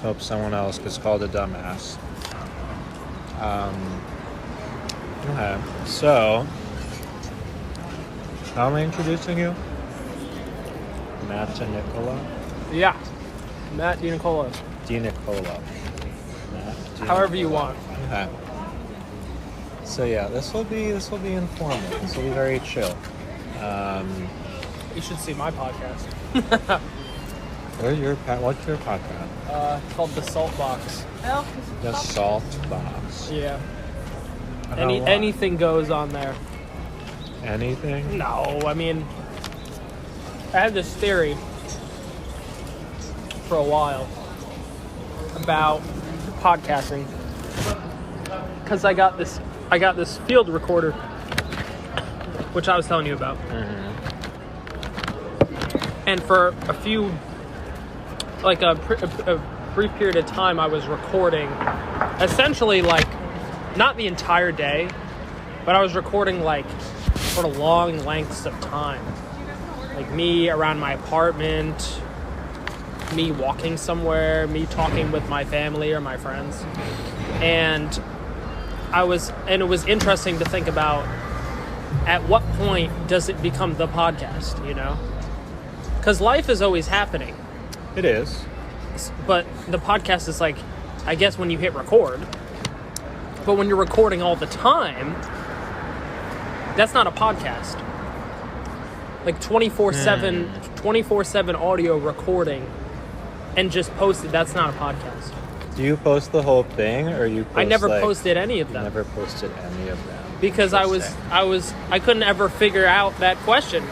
hope someone else gets called a dumbass. Okay, so how am I introducing you? Matt to Nicola? Yeah. Matt D. Nicola. D. Nicola. Matt D. However you Nicola. want. Okay. So yeah, this will be informal. This will be very chill. You should see my podcast. What's your podcast? It's called The Salt Box. The Salt Box. Yeah. About what? Anything goes on there. Anything? No, I mean, I had this theory for a while about podcasting because I got this field recorder, which I was telling you about, and for a few, like a brief period of time, I was recording, essentially like not the entire day, but I was recording like for long lengths of time. Like me around my apartment, me walking somewhere, me talking with my family or my friends. And it was interesting to think about at what point does it become the podcast, you know? Because life is always happening. It is. But the podcast is like, I guess when you hit record. But when you're recording all the time, that's not a podcast. Like 24/7 audio recording and just posted, that's not a podcast. Do you post the whole thing, or you post, I never posted any of them. Never posted any of them. Because I couldn't ever figure out that question.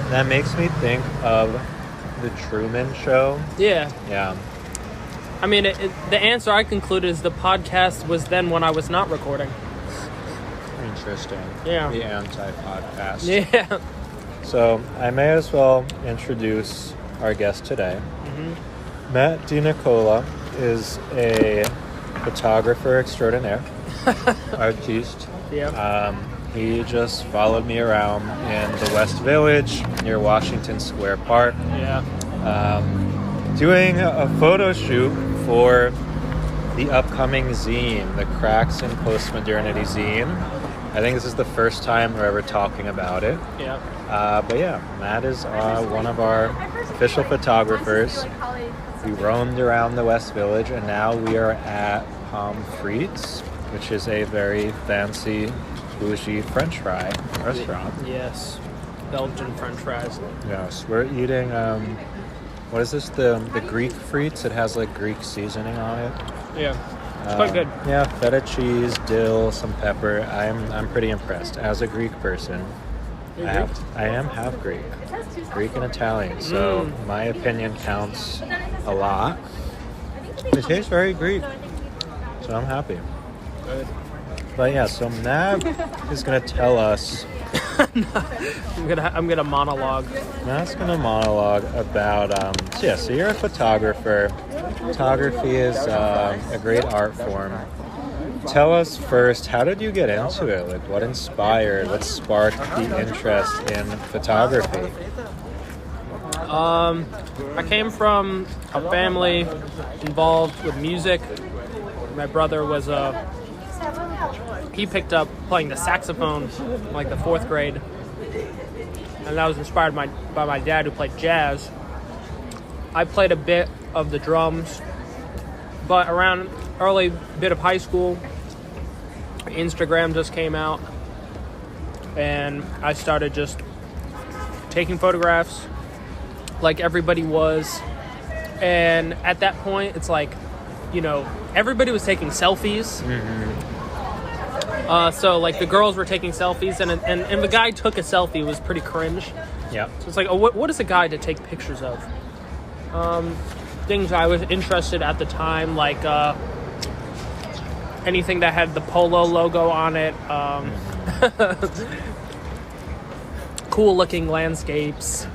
That makes me think of the Truman Show. Yeah. Yeah. I mean, the answer I concluded is the podcast was then when I was not recording. Interesting. Yeah. The anti-podcast. Yeah. So I may as well introduce our guest today. Mm-hmm. Matt D. Nicola is a photographer extraordinaire, artiste. Yeah. He just followed me around in the West Village near Washington Square Park. Yeah. Doing a photo shoot for the upcoming zine, the Cracks in Postmodernity zine. I think this is the first time we're ever talking about it. Yeah. But yeah, Matt is one of our official photographers. We roamed around the West Village, and now we are at Pommes Frites, which is a very fancy, bougie French fry restaurant. Yes. Belgian French fries. Yes, we're eating, what is this, the Greek frites? It has like Greek seasoning on it. Yeah. It's quite good. Yeah, feta cheese, dill, some pepper. I'm pretty impressed. As a Greek person, I am half Greek and Italian, so my opinion counts a lot. It tastes very Greek, so I'm happy. Good. But yeah, so Matt is gonna tell us. I'm gonna monologue. Matt's gonna monologue about. So you're a photographer. Photography is a great art form. Tell us first, how did you get into it? Like, what inspired, what sparked the interest in photography? I came from a family involved with music. My brother was he picked up playing the saxophone in like the 4th grade. And that was inspired by my dad, who played jazz. I played a bit of the drums, but around early bit of high school, Instagram just came out, and I started just taking photographs like everybody was. And at that point, it's like, you know, everybody was taking selfies. So like the girls were taking selfies, and the guy took a selfie. It was pretty cringe. Yeah. So it's like, oh, what is a guy to take pictures of? Things I was interested at the time, like anything that had the Polo logo on it, cool looking landscapes,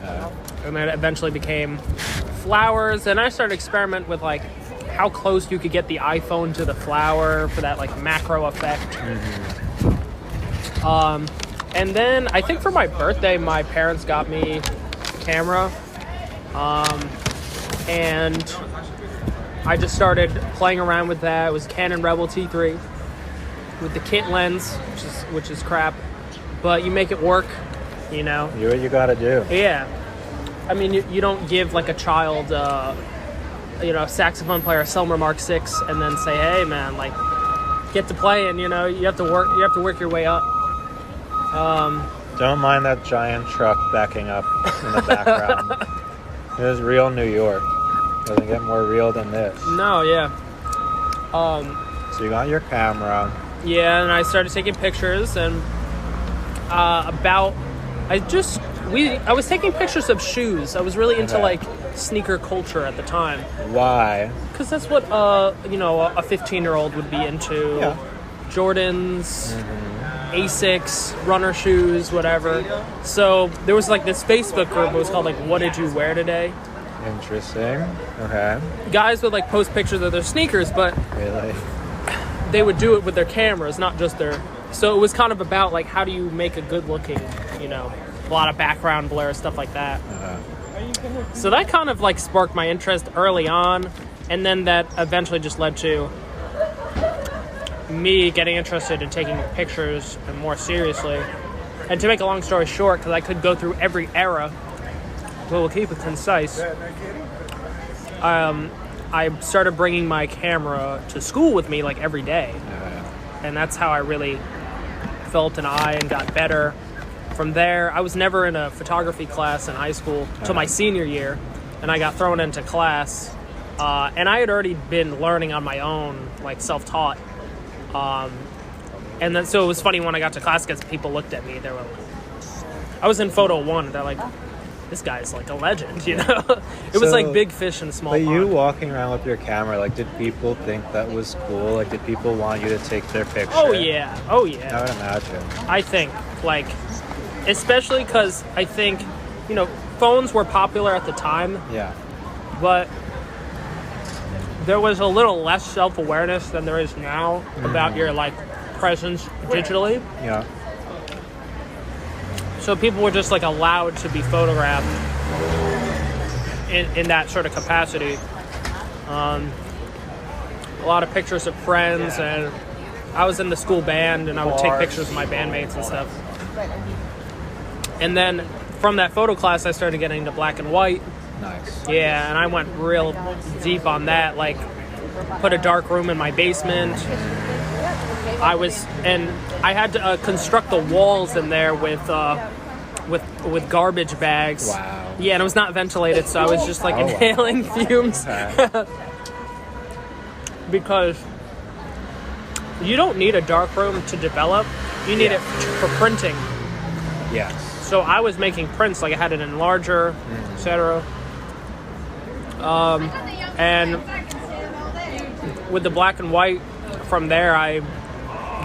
and then it eventually became flowers. And I started experimenting with like how close you could get the iPhone to the flower for that like macro effect. And then I think for my birthday, my parents got me a camera. and I just started playing around with that. It was Canon Rebel T3 with the kit lens, which is crap, but you make it work, you know. Do what you gotta do. Yeah. I mean, you don't give like a child, a saxophone player a Selmer Mark 6 and then say, hey man, like, get to playing, you know. You have to work your way up. Don't mind that giant truck backing up in the background. It is real New York. Doesn't get more real than this. No, yeah. So you got your camera. Yeah, and I started taking pictures, and I was taking pictures of shoes. I was really into like sneaker culture at the time. Why? Because that's what a 15-year-old would be into. Yeah. Jordans, Asics, runner shoes, whatever. So there was like this Facebook group. It was called like "What Did You Wear Today?" Interesting. Okay. Guys would like post pictures of their sneakers, but Really? they would do it with their cameras, not just their. So it was kind of about like how do you make a good looking, a lot of background blur, stuff like that. So that kind of like sparked my interest early on, and then that eventually just led to me getting interested in taking pictures and more seriously. And to make a long story short, because I could go through every era, but we'll keep it concise. I started bringing my camera to school with me like every day, and that's how I really felt an eye and got better. From there, I was never in a photography class in high school till my senior year, and I got thrown into class, and I had already been learning on my own, like self-taught. And then so it was funny when I got to class because people looked at me. They were like, I was in photo 1. They're like, this guy's like a legend, It was like big fish in small pond. But you walking around with your camera, like, did people think that was cool? Like, did people want you to take their picture? Oh yeah. I would imagine. I think, like, especially because I think, phones were popular at the time. Yeah. But there was a little less self-awareness than there is now about your, like, presence digitally. Yeah. So people were just, like, allowed to be photographed in that sort of capacity. A lot of pictures of friends, and I was in the school band, and I would take pictures of my bandmates and stuff. And then from that photo class, I started getting into black and white. Nice. Yeah, and I went real deep on that. Like, put a dark room in my basement. I had to construct the walls in there with garbage bags. Wow. Yeah, and it was not ventilated, so I was just like inhaling fumes. Okay. Because you don't need a dark room to develop. You need it for printing. Yes. So I was making prints, like I had an enlarger, etc. And with the black and white, from there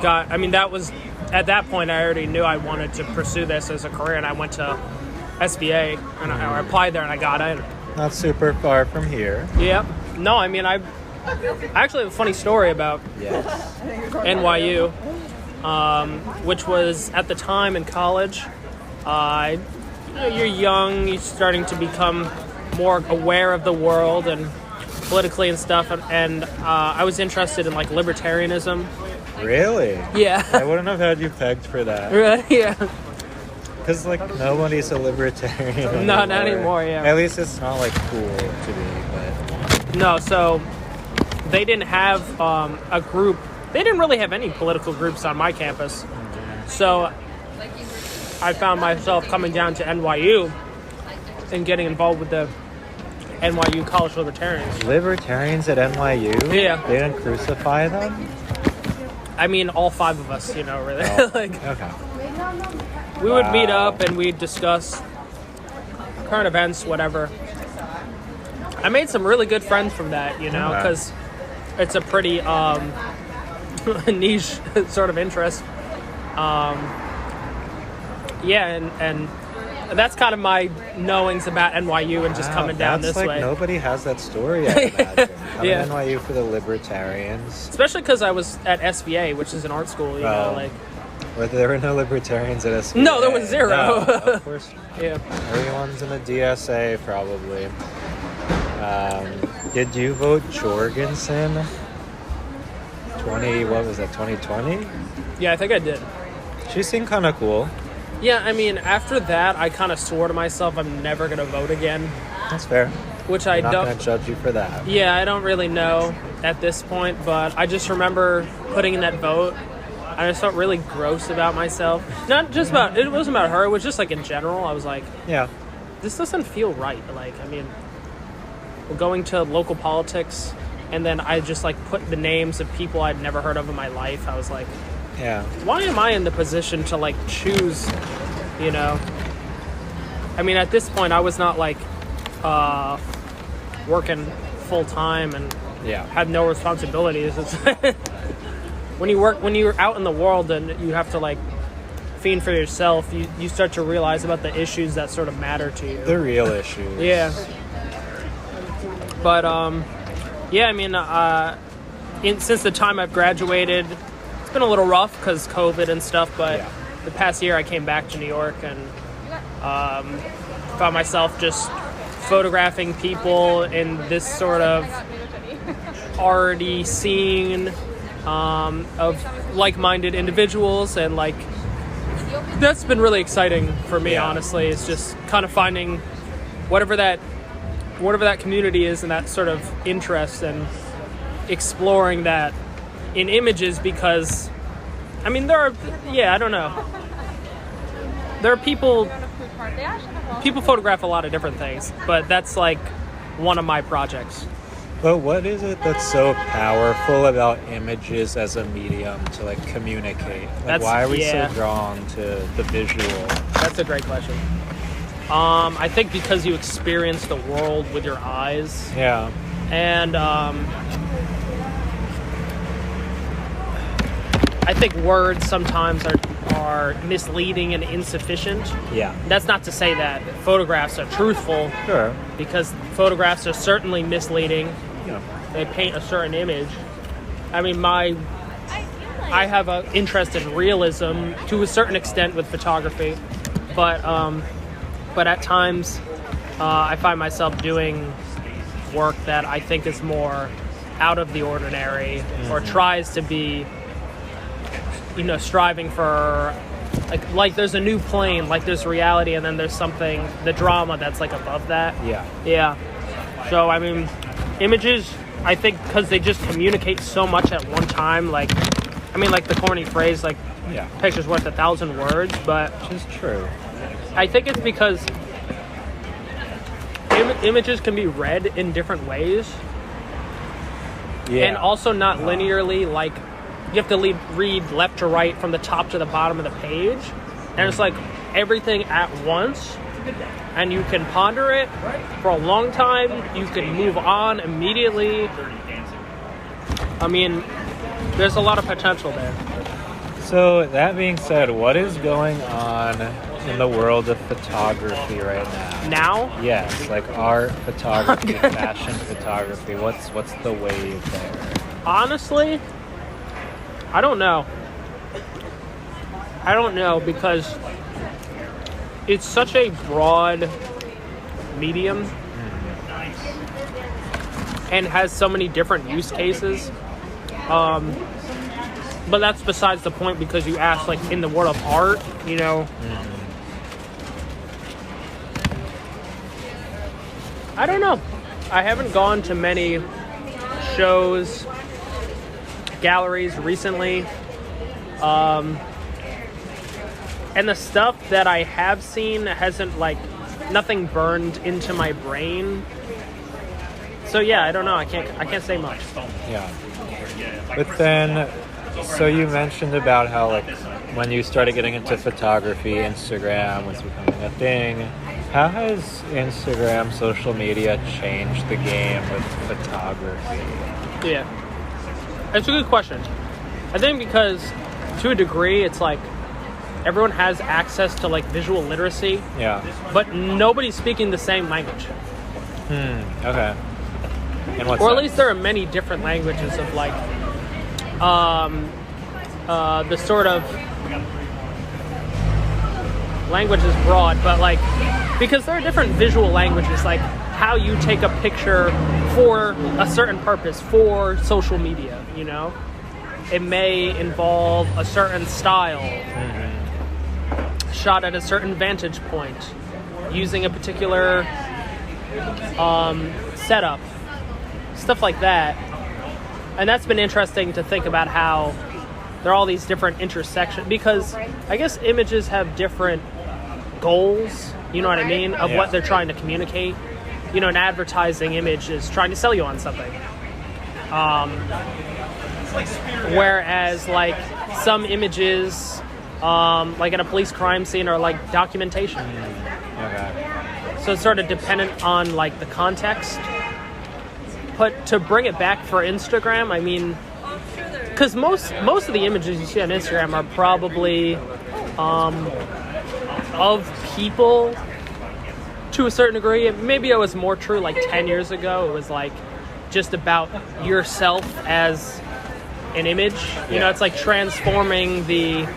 that was, at that point I already knew I wanted to pursue this as a career, and I went to SVA, and I applied there and I got in. Not super far from here. Yeah. No, I mean, I actually have a funny story about NYU, which was at the time in college. You're young, you're starting to become more aware of the world and politically and stuff, and I was interested in like libertarianism. Really? Yeah. I wouldn't have had you pegged for that. Right? Yeah. Because like nobody's a libertarian anymore. No, not anymore. Yeah. At least it's not like cool to be, but no. So they didn't have a group. They didn't really have any political groups on my campus. So I found myself coming down to NYU and getting involved with the NYU College Libertarians. Libertarians at NYU? Yeah. They didn't crucify them? I mean, all 5 of us, really. Oh, okay. We would meet up and we'd discuss current events, whatever. I made some really good friends from that, because it's a pretty niche sort of interest. And that's kind of my knowings about NYU and just coming down this way. Nobody has that story, I imagine. Coming to NYU for the libertarians. Especially because I was at SVA, which is an art school, But there were no libertarians at SVA. No, there was 0. No, of course. Yeah. Everyone's in the DSA, probably. Did you vote Jorgensen? What was that, 2020? Yeah, I think I did. She seemed kind of cool. Yeah, I mean, after that, I kind of swore to myself I'm never going to vote again. That's fair. Which I'm I not don't... going to judge you for that. Yeah, I don't really know at this point, but I just remember putting in that vote. I just felt really gross about myself. Not just about... It wasn't about her. It was just, like, in general. I was like... Yeah. This doesn't feel right. Like, I mean... We're going to local politics, and then I just, like, put the names of people I'd never heard of in my life. I was like... Yeah. Why am I in the position to, like, choose, you know? I mean, at this point, I was not, like, working full-time and had no responsibilities. It's when you're out in the world and you have to, like, fend for yourself, you start to realize about the issues that sort of matter to you. The real issues. Yeah. But, yeah, I mean, since the time I've graduated... been a little rough because COVID and stuff, but the past year I came back to New York and found myself just photographing people in this sort of arty scene of like-minded individuals, and like that's been really exciting for me. Honestly, it's just kind of finding whatever that community is and that sort of interest and exploring that in images, because I mean there are I don't know, there are people photograph a lot of different things, but that's like one of my projects. But what is it that's so powerful about images as a medium to like communicate? Like, why are we so drawn to the visual? That's a great question. I think because you experience the world with your eyes. Yeah. And I think words sometimes are misleading and insufficient. Yeah. That's not to say that photographs are truthful. Sure. Because photographs are certainly misleading. Yeah. They paint a certain image. I mean, I have an interest in realism to a certain extent with photography, but at times I find myself doing work that I think is more out of the ordinary, or tries to be, you know, striving for like there's a new plane, like there's reality, and then there's something, the drama that's like above that. Yeah. So I mean, images, I think, because they just communicate so much at one time. Like, I mean, like the corny phrase, like, picture's worth 1,000 words, but which is true. I think it's because images can be read in different ways. Yeah. And also not linearly, like, you have to read left to right from the top to the bottom of the page. And it's like everything at once. And you can ponder it for a long time. You can move on immediately. I mean, there's a lot of potential there. So, that being said, what is going on in the world of photography right now? Now? Yes, like art photography, fashion photography. What's the wave there? Honestly, I don't know. Because it's such a broad medium and has so many different use cases. But that's besides the point, because you asked, like, in the world of art, you know. I don't know. I haven't gone to many shows, galleries recently. And the stuff that I have seen hasn't, like, nothing burned into my brain. So yeah, I don't know. I can't say much. Yeah. But then, so you mentioned about how, like, when you started getting into photography, Instagram was becoming a thing. How has Instagram, social media changed the game with photography? Yeah. It's a good question. I think because, to a degree, it's like everyone has access to, like, visual literacy. Yeah. But nobody's speaking the same language. Okay. In what or sense? At least there are many different languages of, like, the sort of language is broad, but, like, because there are different visual languages, like how you take a picture for a certain purpose, for social media, you know? It may involve a certain style, shot at a certain vantage point, using a particular setup, stuff like that. And that's been interesting to think about how there are all these different intersections, because I guess images have different goals, you know what I mean, of what they're trying to communicate. You know, an advertising image is trying to sell you on something. Whereas, like, some images, like in a police crime scene, are like documentation. Okay. So it's sort of dependent on, like, the context. But to bring it back for Instagram, I mean, because most of the images you see on Instagram are probably of people to a certain degree. Maybe it was more true like 10 years ago. It was like just about yourself as an image. You know, it's like transforming the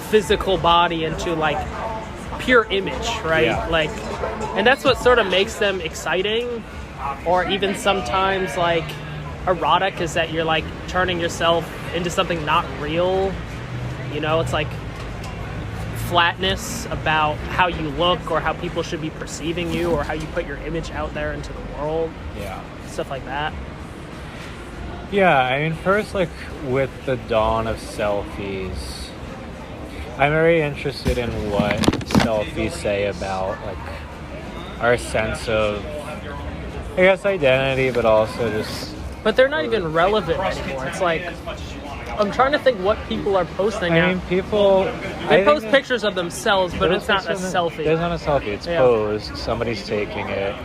physical body into like pure image, right? Yeah. Like, and that's what sort of makes them exciting, or even sometimes like erotic, is that you're like turning yourself into something not real. You know, it's like flatness about how you look or how people should be perceiving you or how you put your image out there into the world. Yeah. Stuff like that. Yeah, I mean, first, like, with the dawn of selfies, I'm very interested in what selfies say about, like, our sense of, I guess, identity, but also just... But they're not even relevant anymore. It's like, I'm trying to think what people are posting now. I mean, people... They post pictures of themselves, but it's not a selfie. It's not a selfie. It's posed. Somebody's taking it.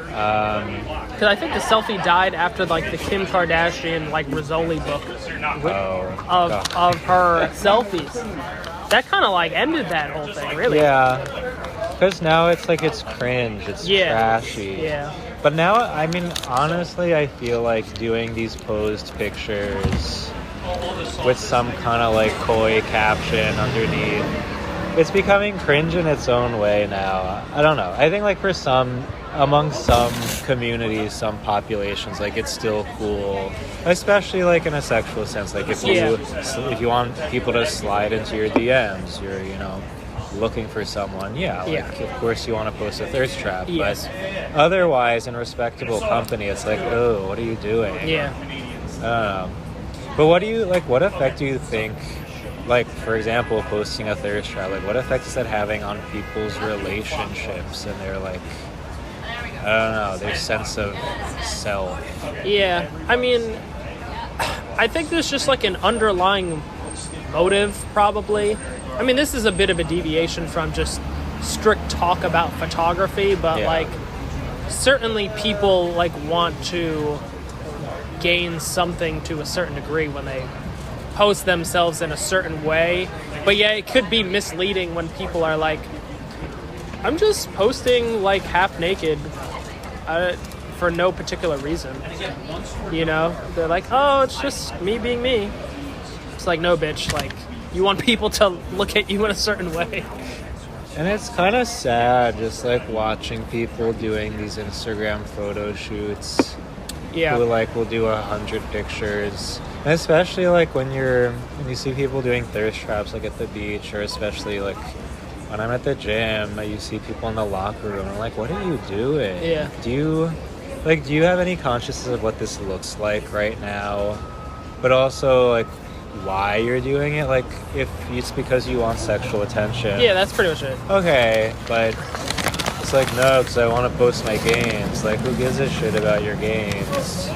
Because I think the selfie died after, like, the Kim Kardashian, like, Rizzoli book of her selfies. That kind of, like, ended that whole thing, really. Yeah. Because now it's, like, it's cringe. It's trashy. Yeah. But now, I mean, honestly, I feel like doing these posed pictures with some kind of, like, coy caption underneath, it's becoming cringe in its own way now. I don't know. I think, like, among some communities, some populations, like, it's still cool, especially, like, in a sexual sense. Like, if you want people to slide into your DMs, you're, you know, looking for someone, of course you want to post a thirst trap. But otherwise, in respectable company, it's like, oh, what are you doing? I don't know. But what effect do you think, like, for example, posting a thirst trap, like, what effect is that having on people's relationships and their, like, I don't know, their sense of self? Yeah, I mean, I think there's just, like, an underlying motive, probably. I mean, this is a bit of a deviation from just strict talk about photography, but, like, certainly people, like, want to gain something to a certain degree when they post themselves in a certain way. But yeah, it could be misleading when people are like, I'm just posting, like, half naked for no particular reason. You know? They're like, oh, it's just me being me. It's like, no, bitch. Like, you want people to look at you in a certain way. And it's kind of sad just, like, watching people doing these Instagram photo shoots. Yeah. Who, like, will do 100 pictures. And especially, like, when you see people doing thirst traps, like, at the beach, or especially, like, when I'm at the gym, you see people in the locker room, and I'm like, what are you doing? Yeah. Do you have any consciousness of what this looks like right now? But also, like, why you're doing it? Like, if it's because you want sexual attention. Yeah, that's pretty much it. Okay, but it's like, no, because I want to post my games. Like, who gives a shit about your games?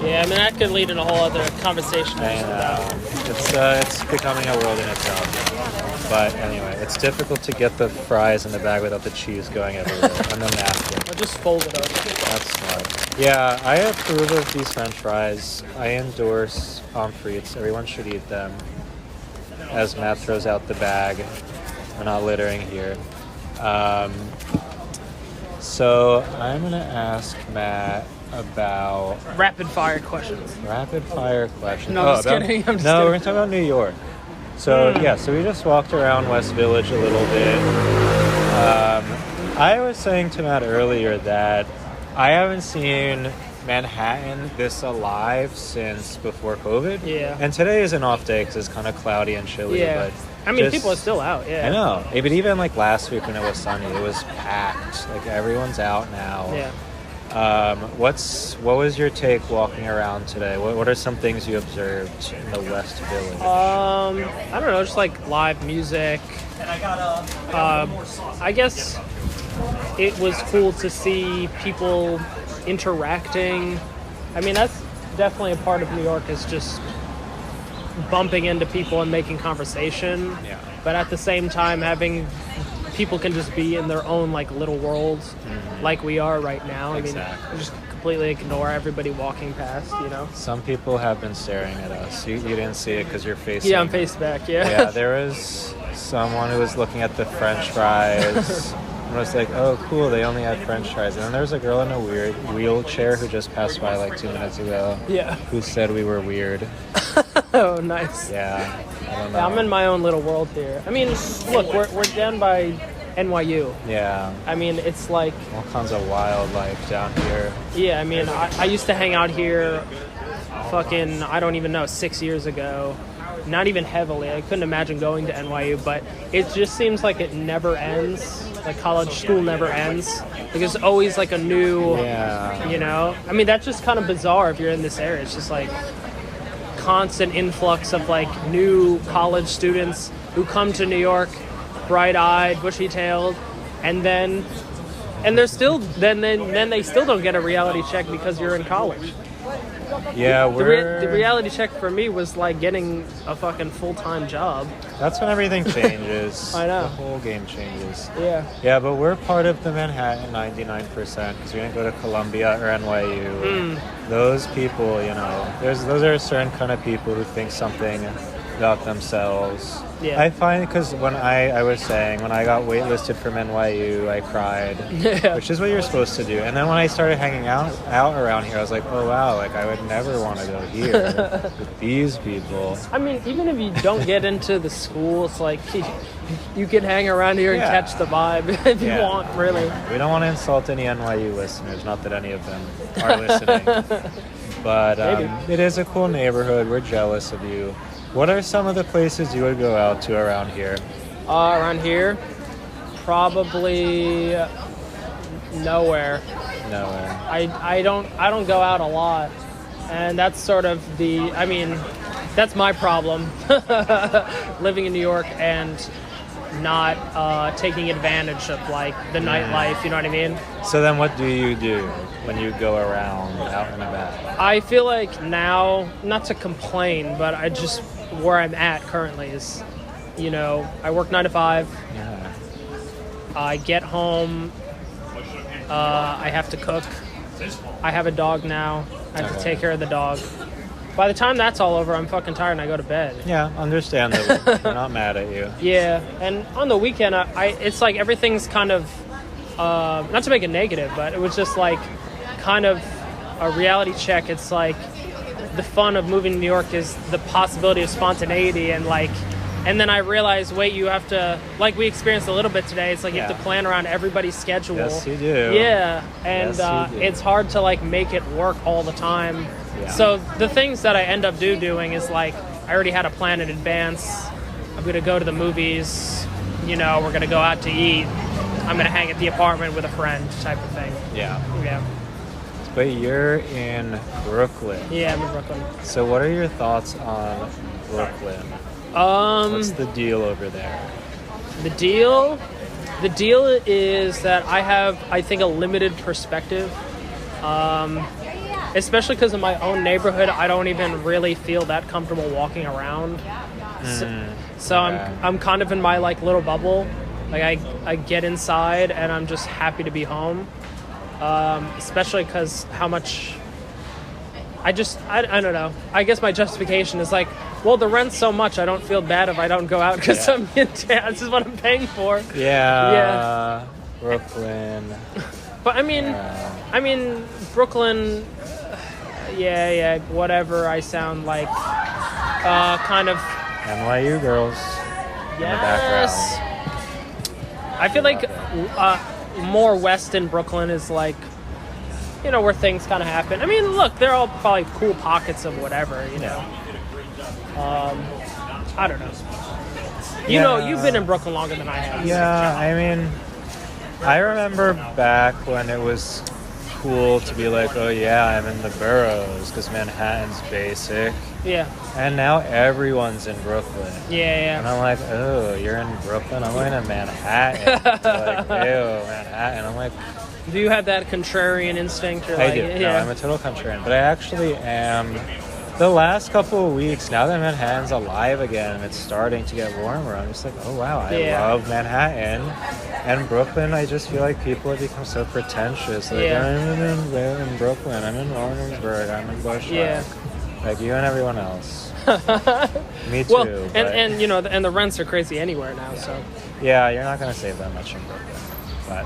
Yeah, I mean, that could lead in a whole other conversation. I know. It's becoming a world in itself. But anyway, it's difficult to get the fries in the bag without the cheese going everywhere. And the napkin. Or just fold it over. That's smart. Yeah, I approve of these French fries. I endorse Pommes Frites. Everyone should eat them. As Matt throws out the bag. We're not littering here. So I'm going to ask Matt about... Rapid fire questions. No, I'm just kidding. We're going to talk about New York. So, so we just walked around West Village a little bit. I was saying to Matt earlier that I haven't seen Manhattan this alive since before COVID. Yeah. And today is an off day because it's kind of cloudy and chilly. Yeah. But I mean, people are still out, yeah. I know. But even like last week when it was sunny, it was packed. Like everyone's out now. Yeah. What was your take walking around today? What are some things you observed in the West Village? I don't know, just like live music. I guess it was cool to see people interacting. I mean, that's definitely a part of New York, is just bumping into people and making conversation. Yeah. But at the same time, having people can just be in their own like little worlds, like we are right now. Exactly. I mean, just completely ignore everybody walking past, you know. Some people have been staring at us. You didn't see it because you're facing. Yeah, I'm face back. Yeah. Yeah, there was someone who was looking at the French fries. And was like, oh, cool, they only had French fries. And then there was a girl in a weird wheelchair who just passed by like 2 minutes ago. Yeah. Who said we were weird. Oh, nice. Yeah, I don't know. Yeah, I'm in my own little world here. I mean, look, we're down by NYU. Yeah. I mean, it's like all kinds of wildlife down here. Yeah, I mean, I used to hang out here fucking, I don't even know, 6 years ago. Not even heavily. I couldn't imagine going to NYU, but it just seems like it never ends. Like college school never ends. Like there's always like a new, you know? I mean, that's just kind of bizarre if you're in this area. It's just like constant influx of like new college students who come to New York, bright-eyed, bushy-tailed, and they're still, then they still don't get a reality check because you're in college. Yeah, the reality check for me was like getting a fucking full-time job. That's when everything changes. I know. The whole game changes. Yeah. Yeah, but we're part of the Manhattan 99% because we didn't go to Columbia or NYU. Those people, you know, those are a certain kind of people who think something about themselves. Yeah. I find, because when I was saying, when I got waitlisted from NYU, I cried, which is what you're supposed to do. And then when I started hanging out around here, I was like, oh wow, like I would never want to go here with these people. I mean, even if you don't get into the school, it's like you can hang around here and catch the vibe if you want, really. We don't want to insult any NYU listeners, not that any of them are listening. But it is a cool neighborhood. We're jealous of you. What are some of the places you would go out to around here? Around here? Probably nowhere. Nowhere. I don't go out a lot. And that's sort of that's my problem. Living in New York and not taking advantage of like the nightlife, you know what I mean? So then what do you do when you go around out and about? I feel like now, not to complain, but I just, where I'm at currently is, you know, I work 9 to 5. Yeah. I get home, I have to cook. I have a dog now. I have to take care of the dog. By the time that's all over, I'm fucking tired and I go to bed. Yeah, understandable. We're not mad at you. Yeah, and on the weekend, it's like everything's kind of, not to make it negative, but it was just like kind of a reality check. It's like the fun of moving to New York is the possibility of spontaneity and then I realized, wait, you have to, like we experienced a little bit today, it's like you have to plan around everybody's schedule. Yes, you do. Yeah, and yes, you do. It's hard to like make it work all the time. Yeah. So the things that I end up doing is like, I already had a plan in advance. I'm going to go to the movies, you know, we're going to go out to eat. I'm going to hang at the apartment with a friend type of thing. Yeah. Yeah. But you're in Brooklyn. Yeah, I'm in Brooklyn. So what are your thoughts on Brooklyn? What's the deal over there? The deal is that I have, I think, a limited perspective. Especially because in my own neighborhood, I don't even really feel that comfortable walking around. So I'm kind of in my like little bubble. Like I get inside and I'm just happy to be home. Especially because how much I don't know. I guess my justification is like, well, the rent's so much, I don't feel bad if I don't go out because I'm in town. This is what I'm paying for. Yeah. Brooklyn. But I mean, Brooklyn. Yeah. Whatever. I sound like, kind of. NYU girls. Yes. In the background. I feel like more west in Brooklyn is like, you know, where things kind of happen. I mean, look, they're all probably cool pockets of whatever, you know. I don't know. You know, you've been in Brooklyn longer than I have. Yeah, I mean, I remember back when it was cool to be like, oh yeah, I'm in the boroughs because Manhattan's basic. Yeah. And now everyone's in Brooklyn. Yeah. And I'm like, oh, you're in Brooklyn? I'm going to Manhattan. Like, ew, Manhattan. I'm like... Do you have that contrarian instinct? Or I like, do. Yeah. No, I'm a total contrarian. But I actually am... The last couple of weeks, now that Manhattan's alive again and it's starting to get warmer, I'm just like, oh wow, I love Manhattan. And Brooklyn, I just feel like people have become so pretentious. Like, I'm in Brooklyn, I'm in Williamsburg, I'm in Bushwick. Like you and everyone else. Me too. Well, and you know, and the rents are crazy anywhere now, so. Yeah, you're not going to save that much in Brooklyn. But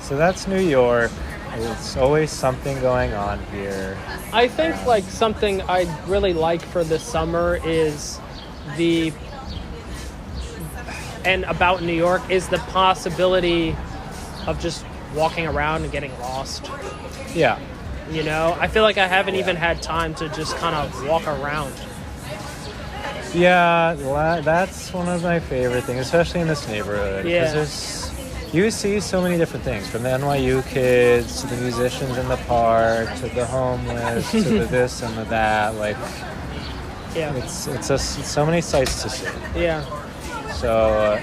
so that's New York. It's always something going on here. I think like something I really like for this summer is about New York is the possibility of just walking around and getting lost. Yeah. You know, I feel like I haven't even had time to just kind of walk around. Yeah, that's one of my favorite things, especially in this neighborhood. Yeah. Because you see so many different things, from the NYU kids to the musicians in the park to the homeless to the this and the that. Like, it's so many sights to see. Yeah. So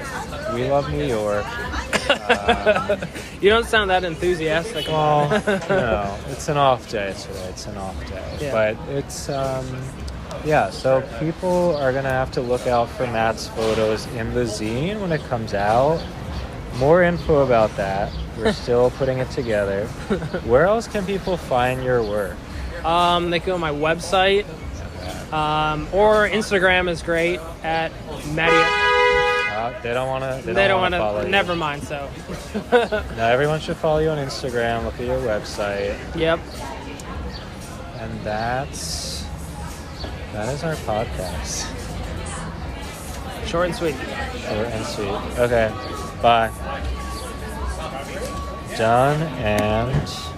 we love New York. You don't sound that enthusiastic. Well, no, it's an off day today. It's an off day, but it's so people are gonna have to look out for Matt's photos in the zine when it comes out. More info about that. We're still putting it together. Where else can people find your work? They can go on my website, or Instagram is great at Matty. They don't want to. They don't want follow to. you. Never mind. So. No, everyone should follow you on Instagram. Look at your website. Yep. And that is our podcast. Short and sweet. Short and sweet. Okay. Bye. Done and...